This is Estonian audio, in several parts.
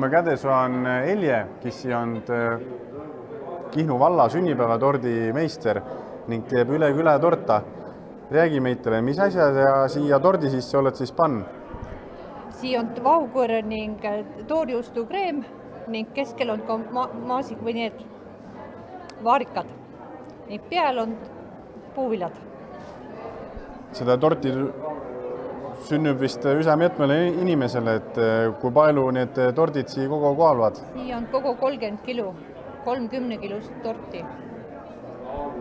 me kädes on Elje, kes on Kihnu valla sünnipäevatordi meister ning teeb üle küle torta. Räägi meitele, mis asja siia tordi sisse oled siis pann? Siia on vahukõõre ning toorjuustukreem ning keskel on ka maasik või need vaarikad ning peal on puuviljad. Seda torti sünnib vist üsna mitmele inimesele, et kui palju need tordid siia kogu kohal? Siia on kogu 30 kilo, 30 kilost torti.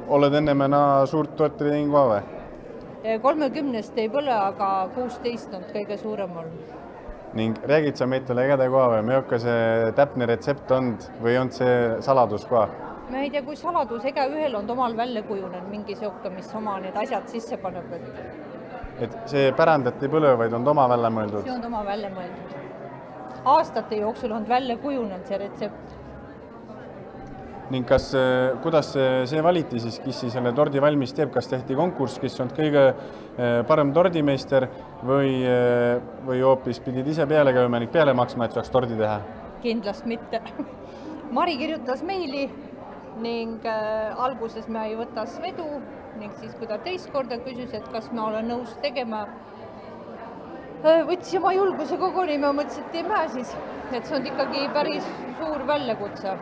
Oled ennemena suurt torti teinud ka või? 30 ei pole, aga 16 on kõige suurem olnud. Ning räägid sa meitele ägede koha või? Milline see täpne retsept on või on see saladus ka? Ma ei tea, kui saladus, ega ühel on omal välja kujunenud mingi seoka, mis oma need asjad sisse paneb. Et see pärandit ei põle, vaid on oma välja mõeldud? See on oma välja mõeldud. Aastate jooksul on välja kujunenud see retsept. Ning kuidas see valiti siis, kes selle tordi valmis teeb? Kas tehti konkurss, kes on kõige parem tordimeister või hoopis pidid ise peale käima ning peale maksma, et saaks tordi teha? Kindlasti mitte. Mari kirjutas meili ning alguses me ei võtas vedu ning siis, kui ta teist korda küsis, et kas ma olen nõus tegema, võtsi oma julguse koguni, ma mõtlesin, et teeme siis, et see on ikkagi päris suur väljakutse.